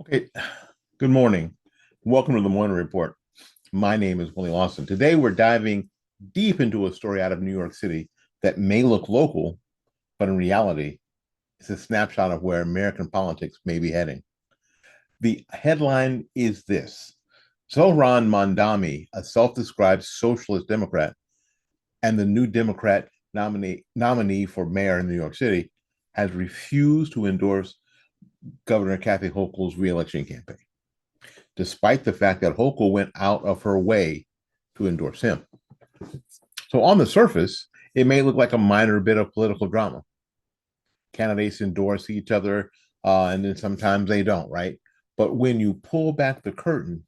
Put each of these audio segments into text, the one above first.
Okay, good morning. Welcome to the Morning Report. My name is Willie Lawson. Today we're diving deep into a story out of New York City that may look local, but in reality, it's a snapshot of where American politics may be heading. The headline is this: Zohran Mamdani, a self-described socialist Democrat and the new Democrat nominee for mayor in New York City, has refused to endorse Governor Kathy Hochul's reelection campaign, despite the fact that Hochul went out of her way to endorse him. So on the surface, it may look like a minor bit of political drama. Candidates endorse each other, and then sometimes they don't, right? But when you pull back the curtain,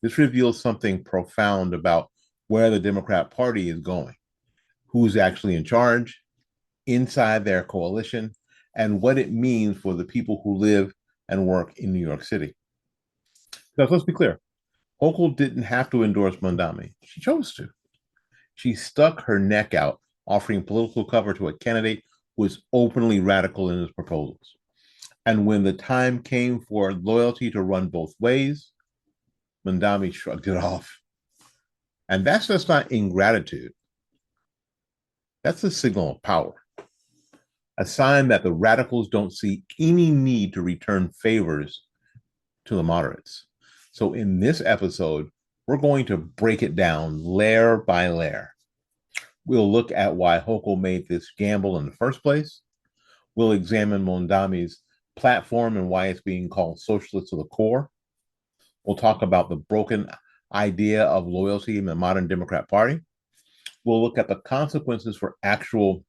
this reveals something profound about where the Democrat Party is going, who's actually in charge, inside their coalition, and what it means for the people who live and work in New York City. Because let's be clear, Hochul didn't have to endorse Mamdani. She chose to. She stuck her neck out, offering political cover to a candidate who was openly radical in his proposals. And when the time came for loyalty to run both ways, Mamdani shrugged it off. And that's just not ingratitude. That's a signal of power, a sign that the radicals don't see any need to return favors to the moderates. So in this episode, we're going to break it down layer by layer. We'll look at why Hochul made this gamble in the first place. We'll examine Mamdani's platform and why it's being called socialist to the core. We'll talk about the broken idea of loyalty in the modern Democrat Party. We'll look at the consequences for actual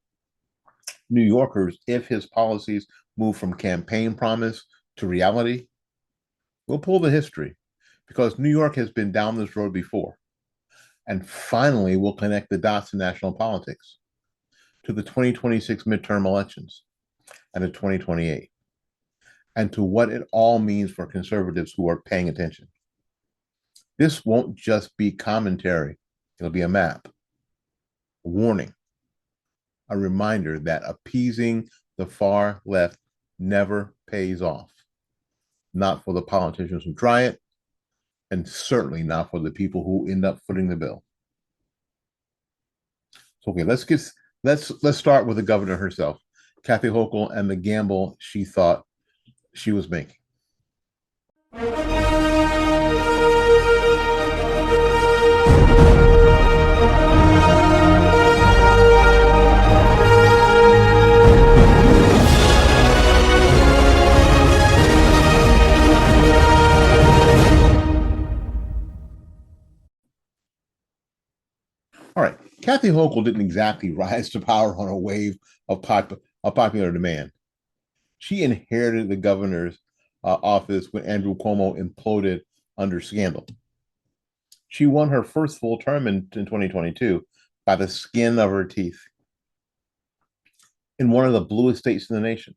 New Yorkers if his policies move from campaign promise to reality. We'll pull the history because New York has been down this road before. And finally, we'll connect the dots to national politics, to the 2026 midterm elections and the 2028, and to what it all means for conservatives who are paying attention. This won't just be commentary, it'll be a map, a warning, a reminder that appeasing the far left never pays off. Not for the politicians who try it, and certainly not for the people who end up footing the bill. So, okay, let's start with the governor herself, Kathy Hochul, and the gamble she thought she was making. All right, Kathy Hochul didn't exactly rise to power on a wave of popular demand. She inherited the governor's office when Andrew Cuomo imploded under scandal. She won her first full term in 2022 by the skin of her teeth in one of the bluest states in the nation.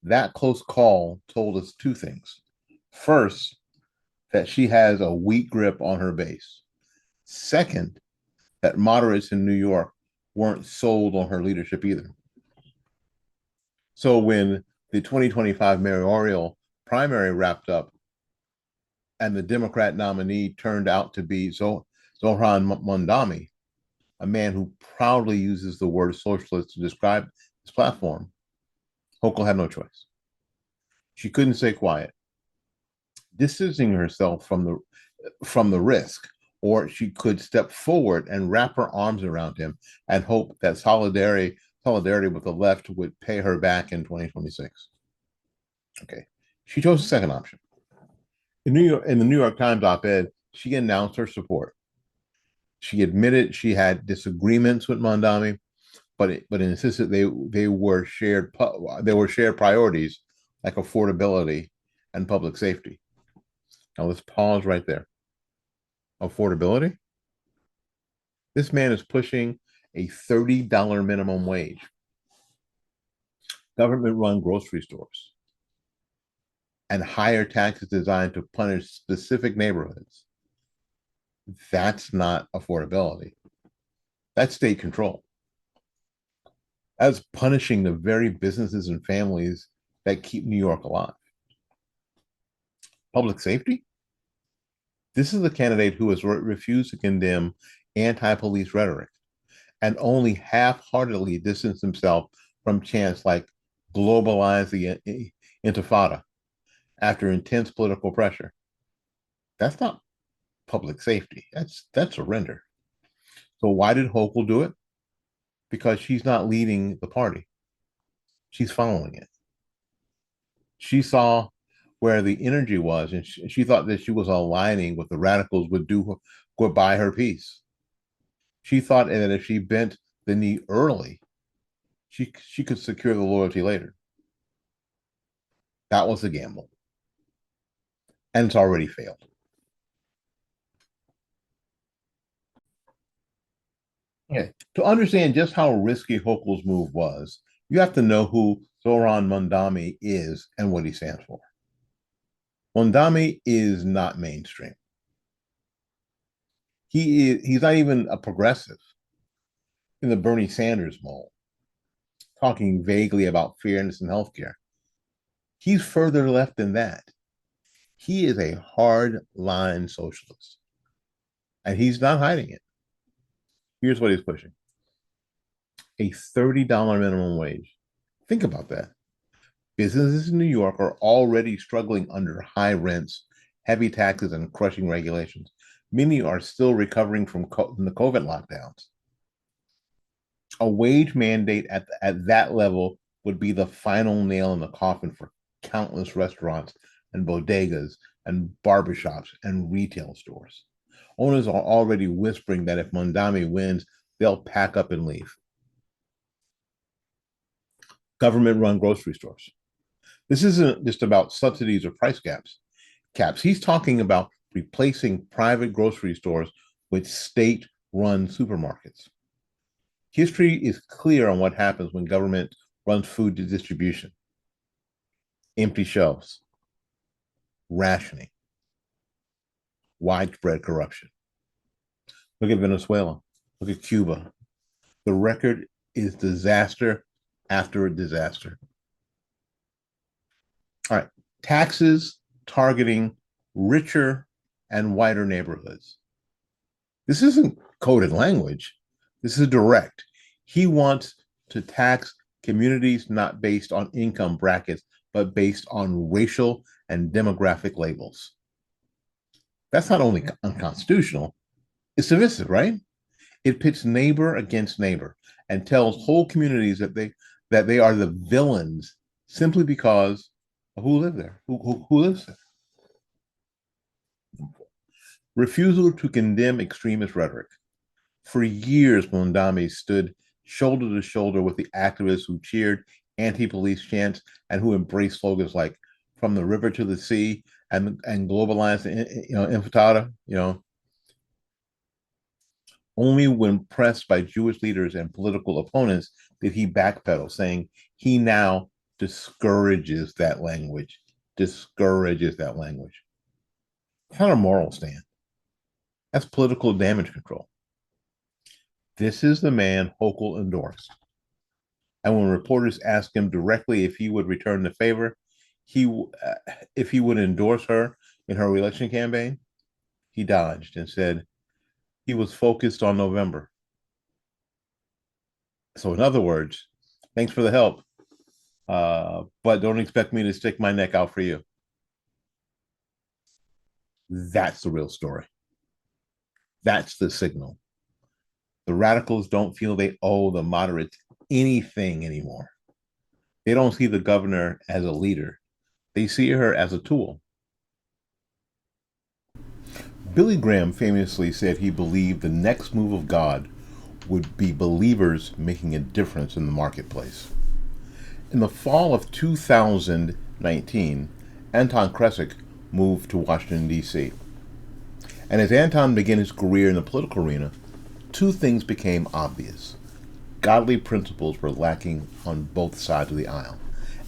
That close call told us two things. First, that she has a weak grip on her base. Second, that moderates in New York weren't sold on her leadership either. So when the 2025 mayoral primary wrapped up and the Democrat nominee turned out to be Zohran Mamdani, a man who proudly uses the word socialist to describe his platform, Hochul had no choice. She couldn't stay quiet, distancing herself from the risk, or she could step forward and wrap her arms around him and hope that solidarity with the left would pay her back in 2026. Okay, she chose the second option. In the New York Times op-ed, she announced her support. She admitted she had disagreements with Mamdani, but insisted they were shared priorities like affordability and public safety. Now let's pause right there. Affordability? This man is pushing a $30 minimum wage. Government-run grocery stores and higher taxes designed to punish specific neighborhoods. That's not affordability. That's state control. That's punishing the very businesses and families that keep New York alive. Public safety? This is the candidate who has refused to condemn anti-police rhetoric and only half-heartedly distanced himself from chants like globalize the intifada after intense political pressure. That's not public safety. That's surrender. So why did Hochul do it? Because she's not leading the party. She's following it. She saw where the energy was, and she thought that she was aligning with the radicals would do goodbye her peace. She thought that if she bent the knee early, she could secure the loyalty later. That was a gamble, and it's already failed. Okay. To understand just how risky Hochul's move was, you have to know who Zohran Mamdani is and what he stands for. Mamdani is not mainstream. He's not even a progressive in the Bernie Sanders mold, talking vaguely about fairness in healthcare. He's further left than that. He is a hard line socialist, and he's not hiding it. Here's what he's pushing: a $30 minimum wage. Think about that. Businesses in New York are already struggling under high rents, heavy taxes, and crushing regulations. Many are still recovering from the COVID lockdowns. A wage mandate at that level would be the final nail in the coffin for countless restaurants and bodegas and barbershops and retail stores. Owners are already whispering that if Mamdani wins, they'll pack up and leave. Government-run grocery stores. This isn't just about subsidies or price caps. He's talking about replacing private grocery stores with state-run supermarkets. History is clear on what happens when government runs food distribution. Empty shelves, rationing, widespread corruption. Look at Venezuela. Look at Cuba. The record is disaster after disaster. All right, taxes targeting richer and whiter neighborhoods. This isn't coded language. This is direct. He wants to tax communities not based on income brackets, but based on racial and demographic labels. That's not only unconstitutional, it's divisive, right? It pits neighbor against neighbor and tells whole communities that they are the villains simply because of who live there, who lives there. Refusal to condemn extremist rhetoric. For years, Mamdani stood shoulder to shoulder with the activists who cheered anti-police chants and who embraced slogans like "from the river to the sea" and globalize the intifada. Only when pressed by Jewish leaders and political opponents did he backpedal, saying he now discourages that language. Discourages that language. It's not a moral stand. That's political damage control. This is the man Hochul endorsed. And when reporters asked him directly if he would return the favor, if he would endorse her in her election campaign, he dodged and said he was focused on November. So in other words, thanks for the help, but don't expect me to stick my neck out for you. That's the real story. That's the signal. The radicals don't feel they owe the moderates anything anymore. They don't see the governor as a leader. They see her as a tool. Billy Graham famously said he believed the next move of God would be believers making a difference in the marketplace. In the fall of 2019, Anton Kresic moved to Washington, D.C. And as Anton began his career in the political arena, two things became obvious. Godly principles were lacking on both sides of the aisle,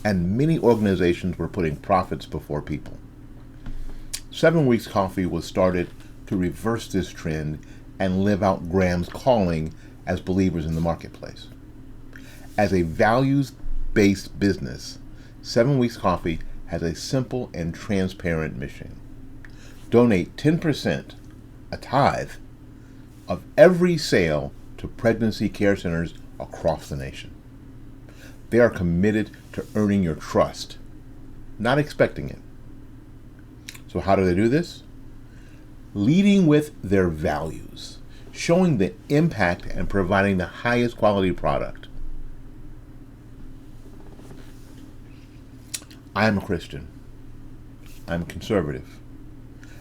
and many organizations were putting profits before people. 7 Weeks Coffee was started to reverse this trend and live out Graham's calling as believers in the marketplace. As a values-based business, 7 Weeks Coffee has a simple and transparent mission. Donate 10%, a tithe, of every sale to pregnancy care centers across the nation. They are committed to earning your trust, not expecting it. So how do they do this? Leading with their values, showing the impact and providing the highest quality product. I'm a Christian. I'm conservative.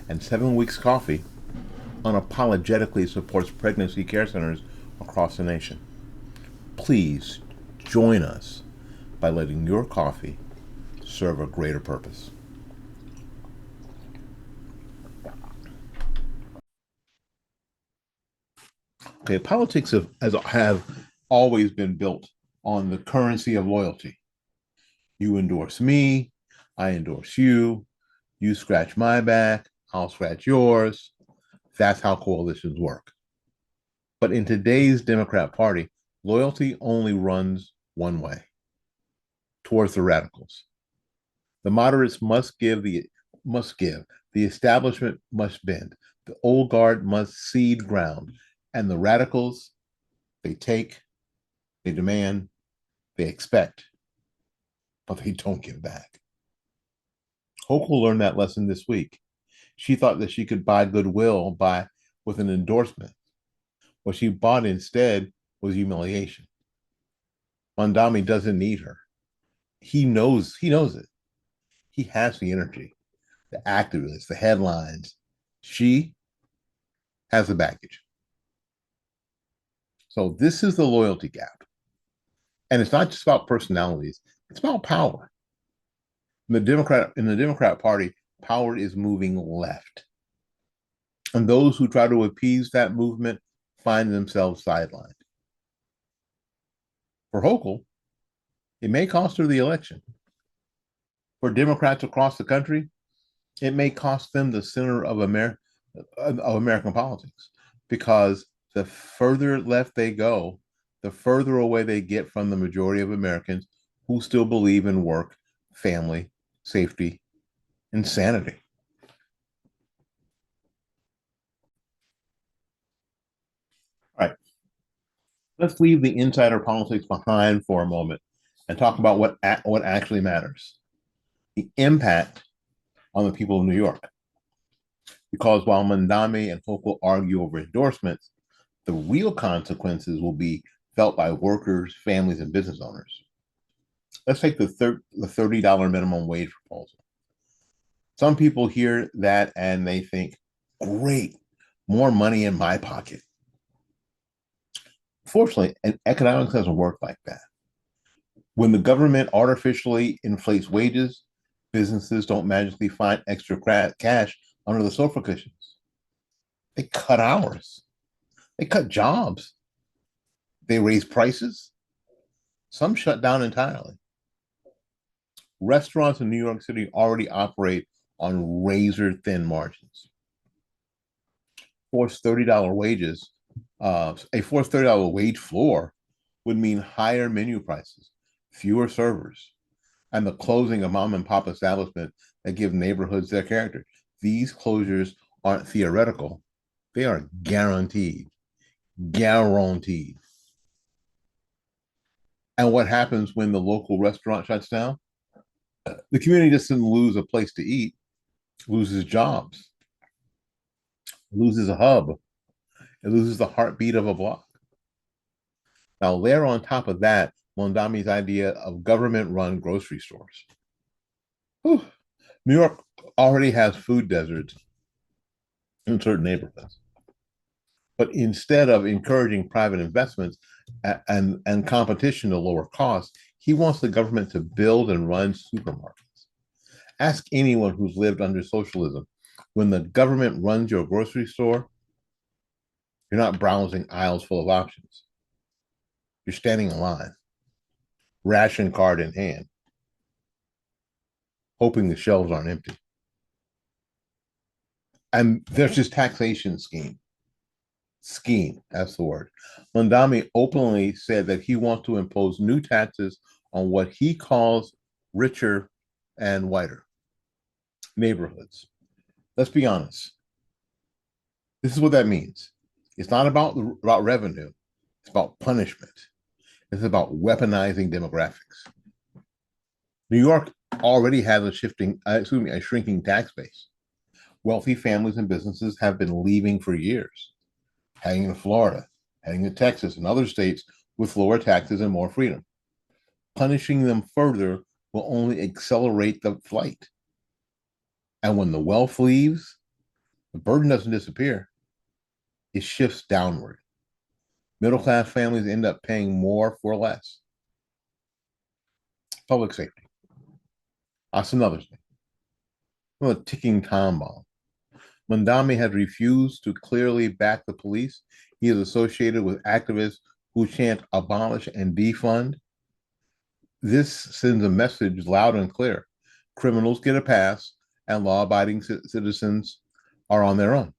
And 7 Weeks Coffee unapologetically supports pregnancy care centers across the nation. Please join us by letting your coffee serve a greater purpose. Okay, politics have always been built on the currency of loyalty. You endorse me, I endorse you, you scratch my back, I'll scratch yours. That's how coalitions work. But in today's Democrat Party, loyalty only runs one way, towards the radicals. The moderates must give, the establishment must bend, the old guard must cede ground, and the radicals, they take, they demand, they expect, but they don't give back. Hochul learned that lesson this week. She thought that she could buy goodwill with an endorsement. What she bought instead was humiliation. Mamdani doesn't need her. He knows it. He has the energy, the activists, the headlines. She has the baggage. So this is the loyalty gap. And it's not just about personalities, it's about power. In the Democrat Party, power is moving left. And those who try to appease that movement find themselves sidelined. For Hochul, it may cost her the election. For Democrats across the country, it may cost them the center of American politics, because the further left they go, the further away they get from the majority of Americans who still believe in work, family, safety, and sanity. All right, let's leave the insider politics behind for a moment and talk about what actually matters: the impact on the people of New York. Because while Mamdani and Hochul argue over endorsements, the real consequences will be felt by workers, families, and business owners. Let's take the $30 minimum wage proposal. Some people hear that and they think, great, more money in my pocket. Fortunately, economics doesn't work like that. When the government artificially inflates wages, businesses don't magically find extra cash under the sofa cushions. They cut hours. They cut jobs. They raise prices. Some shut down entirely. Restaurants in New York City already operate on razor-thin margins. Forced $30 wages, a forced $30 wage floor would mean higher menu prices, fewer servers, and the closing of mom and pop establishments that give neighborhoods their character. These closures aren't theoretical. They are guaranteed. Guaranteed. And what happens when the local restaurant shuts down? The community doesn't lose a place to eat, loses jobs, loses a hub, it loses the heartbeat of a block. Now, layer on top of that, Mamdani's idea of government-run grocery stores. Whew. New York already has food deserts in certain neighborhoods. But instead of encouraging private investments and competition to lower costs, he wants the government to build and run supermarkets. Ask anyone who's lived under socialism. When the government runs your grocery store, you're not browsing aisles full of options. You're standing in line, ration card in hand, hoping the shelves aren't empty. And there's this taxation scheme. That's the word. Mamdani openly said that he wants to impose new taxes on what he calls richer and whiter neighborhoods. Let's be honest. This is what that means. It's not about revenue. It's about punishment. It's about weaponizing demographics. New York already has a shrinking tax base. Wealthy families and businesses have been leaving for years, heading to Florida, heading to Texas and other states with lower taxes and more freedom. Punishing them further will only accelerate the flight. And when the wealth leaves, the burden doesn't disappear. It shifts downward. Middle-class families end up paying more for less. Public safety. That's another thing. A ticking time bomb. Mamdani has refused to clearly back the police. He is associated with activists who chant abolish and defund. This sends a message loud and clear. Criminals get a pass and law-abiding citizens are on their own.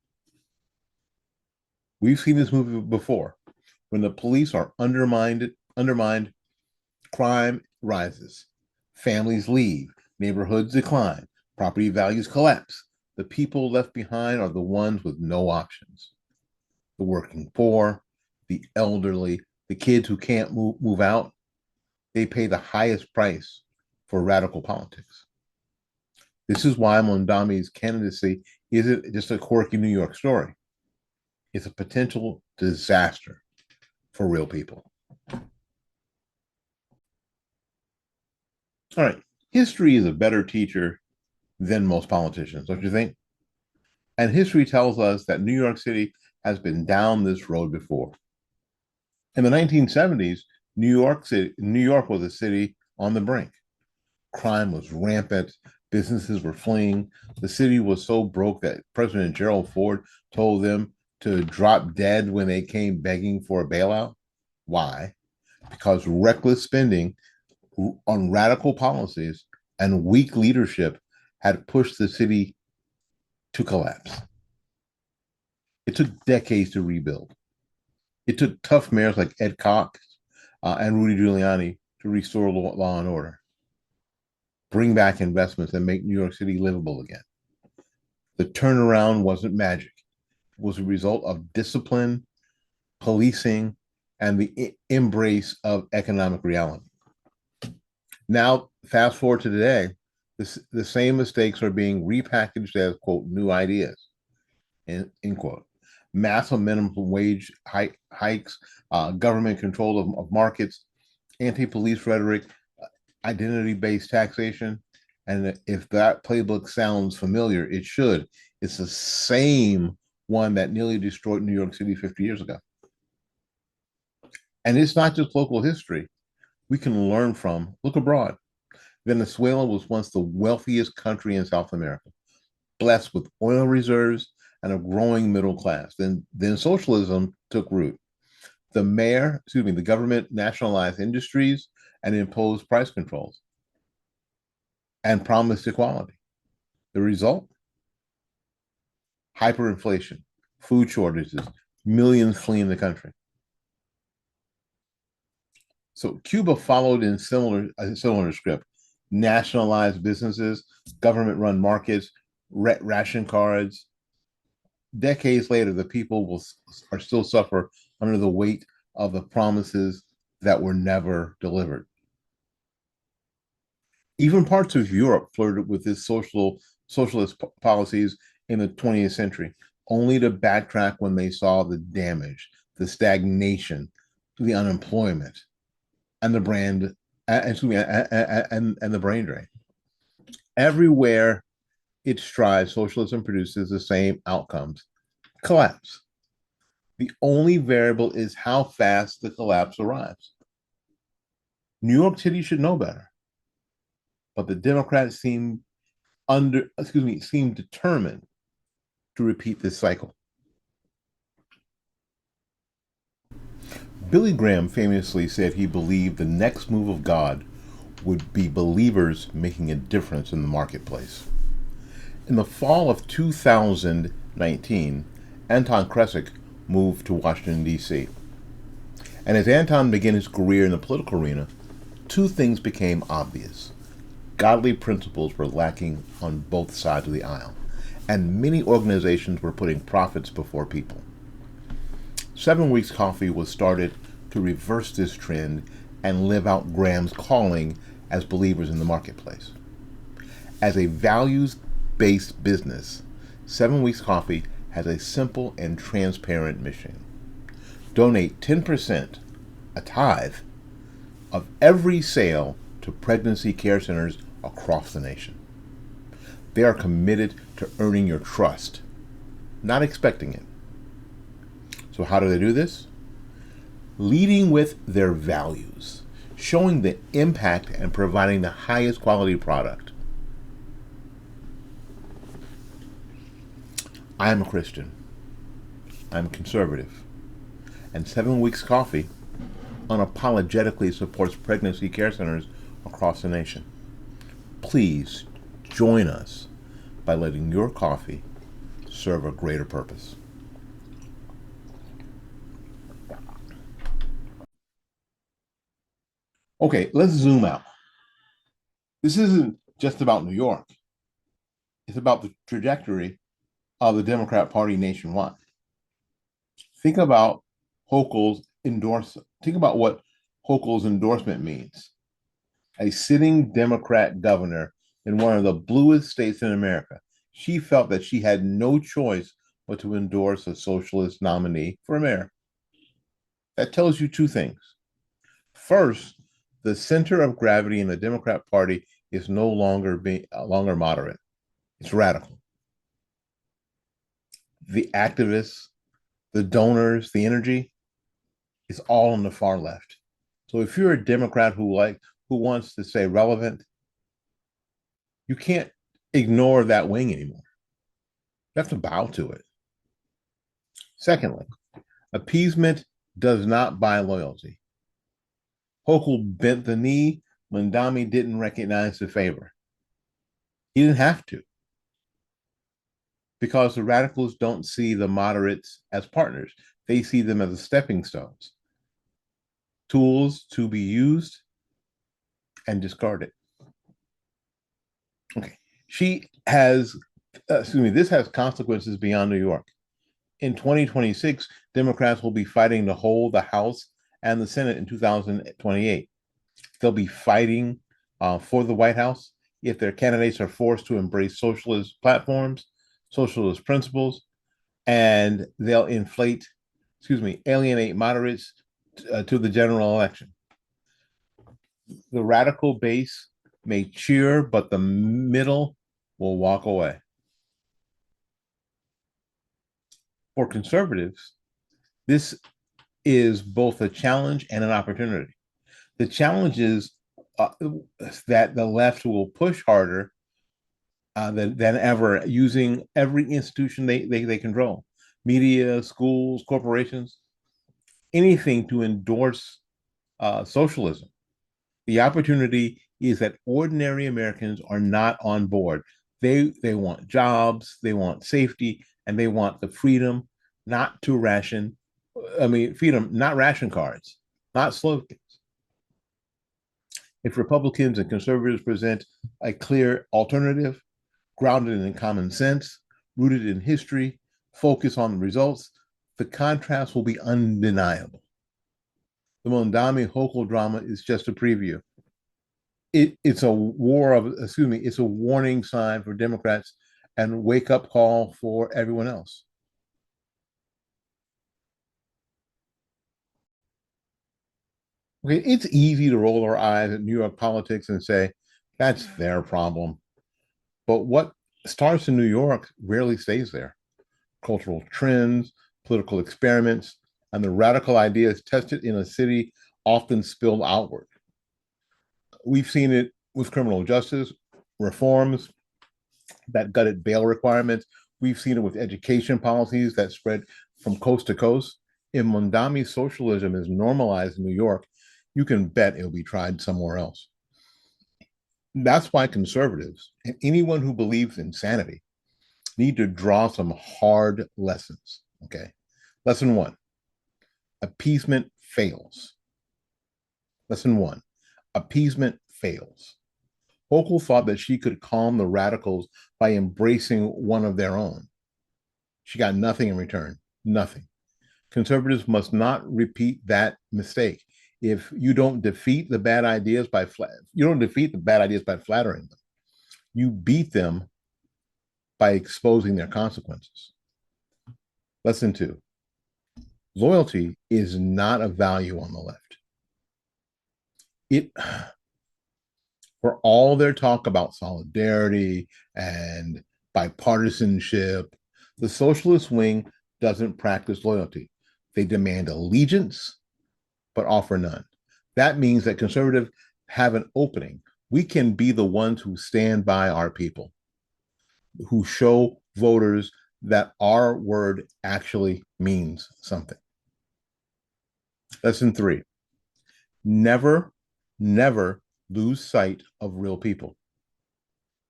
We've seen this movie before. When the police are undermined, crime rises. Families leave. Neighborhoods decline. Property values collapse. The people left behind are the ones with no options. The working poor, the elderly, the kids who can't move out, they pay the highest price for radical politics. This is why Mamdani's candidacy isn't just a quirky New York story. It's a potential disaster for real people. All right, history is a better teacher than most politicians, don't you think? And history tells us that New York City has been down this road before. In the 1970s, New York was a city on the brink. Crime was rampant. Businesses were fleeing. The city was so broke that President Gerald Ford told them to drop dead when they came begging for a bailout. Why? Because reckless spending on radical policies and weak leadership had pushed the city to collapse. It took decades to rebuild. It took tough mayors like Ed Cox and Rudy Giuliani to restore law and order, bring back investments, and make New York City livable again. The turnaround wasn't magic. It was a result of discipline, policing, and the embrace of economic reality. Now, fast forward to today, the same mistakes are being repackaged as, quote, new ideas, end quote. Massive minimum wage hikes, government control of markets, anti-police rhetoric, identity-based taxation. And if that playbook sounds familiar, it should. It's the same one that nearly destroyed New York City 50 years ago. And it's not just local history. We can learn from, look abroad. Venezuela was once the wealthiest country in South America, blessed with oil reserves and a growing middle class. Then socialism took root. The government nationalized industries and imposed price controls and promised equality. The result? Hyperinflation, food shortages, millions fleeing the country. So Cuba followed in similar script. Nationalized businesses, government-run markets, ration cards. Decades later, the people are still suffer under the weight of the promises that were never delivered. Even parts of Europe flirted with this socialist policies in the 20th century, only to backtrack when they saw the damage, the stagnation, the unemployment, and the brain drain. Everywhere it strives, socialism produces the same outcomes: collapse. The only variable is how fast the collapse arrives. New York City should know better, but the Democrats seem determined to repeat this cycle. Billy Graham famously said he believed the next move of God would be believers making a difference in the marketplace. In the fall of 2019, Anton Kresik moved to Washington, D.C. And as Anton began his career in the political arena, two things became obvious. Godly principles were lacking on both sides of the aisle, and many organizations were putting profits before people. 7 Weeks Coffee was started to reverse this trend and live out Graham's calling as believers in the marketplace. As a values-based business, 7 Weeks Coffee has a simple and transparent mission. Donate 10%, a tithe, of every sale to pregnancy care centers across the nation. They are committed to earning your trust, not expecting it. So how do they do this? Leading with their values, showing the impact and providing the highest quality product. I am a Christian. I'm conservative. And 7 Weeks Coffee unapologetically supports pregnancy care centers across the nation. Please join us by letting your coffee serve a greater purpose. Okay, let's zoom out. This isn't just about New York. It's about the trajectory of the Democrat Party nationwide. Think about Hochul's endorsement. Think about what Hochul's endorsement means. A sitting Democrat governor in one of the bluest states in America. She felt that she had no choice but to endorse a socialist nominee for mayor. That tells you two things. First, the center of gravity in the Democrat Party is no longer longer moderate. It's radical. The activists, the donors, the energy is all on the far left. So if you're a Democrat who wants to stay relevant, you can't ignore that wing anymore. You have to bow to it. Secondly, appeasement does not buy loyalty. Hochul bent the knee. Mamdani didn't recognize the favor. He didn't have to, because the radicals don't see the moderates as partners. They see them as stepping stones, tools to be used and discarded. Okay, this has consequences beyond New York. In 2026, Democrats will be fighting to hold the House and the Senate in 2028. They'll be fighting for the White House if their candidates are forced to embrace socialist platforms, socialist principles, and they'll alienate moderates to the general election. The radical base may cheer, but the middle will walk away. For conservatives, this is both a challenge and an opportunity. The challenge is that the left will push harder than ever, using every institution they control, media, schools, corporations, anything to endorse socialism. The opportunity is that ordinary Americans are not on board. They want jobs, they want safety, and they want the freedom not to ration. Freedom, not ration cards, not slogans. If Republicans and conservatives present a clear alternative, grounded in common sense, rooted in history, focus on the results, the contrast will be undeniable. The Mamdani Hochul drama is just a preview. It's a warning sign for Democrats and wake-up call for everyone else. Okay, it's easy to roll our eyes at New York politics and say, that's their problem. But what starts in New York rarely stays there. Cultural trends, political experiments, and the radical ideas tested in a city often spill outward. We've seen it with criminal justice reforms that gutted bail requirements. We've seen it with education policies that spread from coast to coast. If Mamdani socialism is normalized in New York, you can bet it'll be tried somewhere else. That's why conservatives and anyone who believes in sanity need to draw some hard lessons. Okay. Lesson one, appeasement fails. Lesson one, appeasement fails. Hochul thought that she could calm the radicals by embracing one of their own. She got nothing in return, nothing. Conservatives must not repeat that mistake. If you don't defeat the bad ideas by flattering them, you beat them by exposing their consequences. Lesson 2. Loyalty is not a value on the left. For all their talk about solidarity and bipartisanship, the socialist wing doesn't practice loyalty. They demand allegiance, but offer none. That means that conservatives have an opening. We can be the ones who stand by our people, who show voters that our word actually means something. Lesson 3. Never, never lose sight of real people.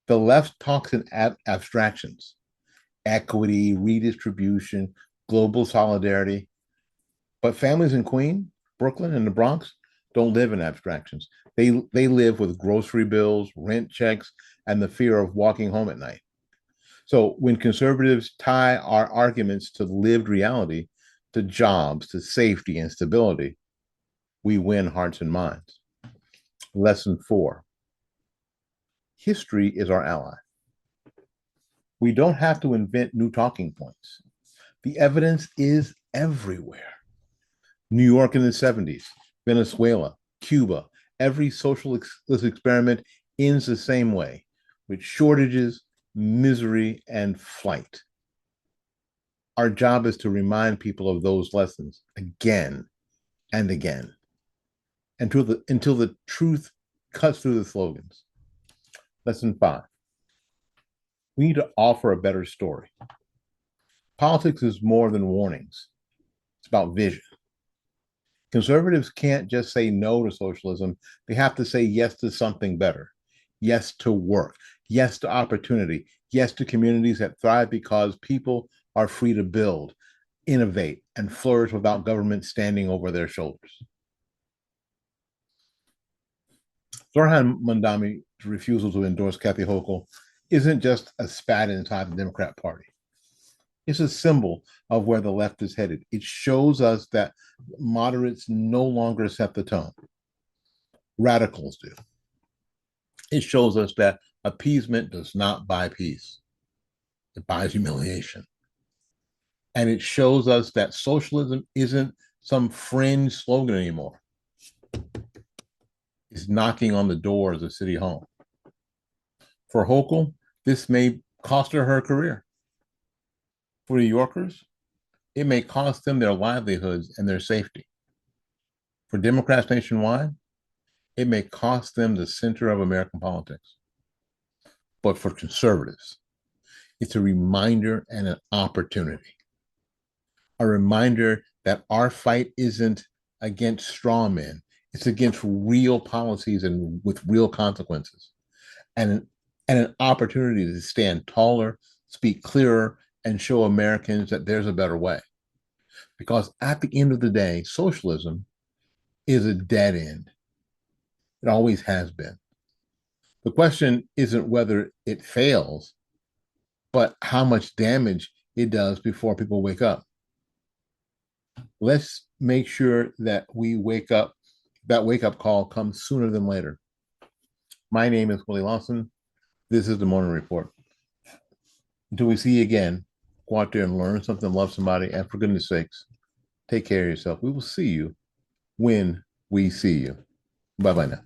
The left talks in abstractions, equity, redistribution, global solidarity. But families in Queens, Brooklyn, and the Bronx don't live in abstractions. They live with grocery bills, rent checks, and the fear of walking home at night. So when conservatives tie our arguments to lived reality, to jobs, to safety and stability, we win hearts and minds. Lesson 4. History is our ally. We don't have to invent new talking points. The evidence is everywhere. New York in the 70s, Venezuela, Cuba, every socialist experiment ends the same way, with shortages, misery, and flight. Our job is to remind people of those lessons again and again, until the truth cuts through the slogans. Lesson 5. We need to offer a better story. Politics is more than warnings. It's about vision. Conservatives can't just say no to socialism. They have to say yes to something better. Yes to work. Yes to opportunity. Yes to communities that thrive because people are free to build, innovate, and flourish without government standing over their shoulders. Zohran Mamdani's refusal to endorse Kathy Hochul isn't just a spat inside the Democrat Party. It's a symbol of where the left is headed. It shows us that moderates no longer set the tone. Radicals do. It shows us that appeasement does not buy peace. It buys humiliation. And it shows us that socialism isn't some fringe slogan anymore. It's knocking on the doors of City Hall. For Hochul, this may cost her career. For New Yorkers, it may cost them their livelihoods and their safety. For Democrats nationwide, it may cost them the center of American politics. But for conservatives, it's a reminder and an opportunity. A reminder that our fight isn't against straw men. It's against real policies and with real consequences. And an opportunity to stand taller, speak clearer, and show Americans that there's a better way. Because at the end of the day, socialism is a dead end. It always has been. The question isn't whether it fails, but how much damage it does before people wake up. Let's make sure that we wake up, that wake-up call comes sooner than later. My name is Willie Lawson. This is the Morning Report. Until we see you again, go out there and learn something, love somebody, and for goodness sakes, take care of yourself. We will see you when we see you. Bye-bye now.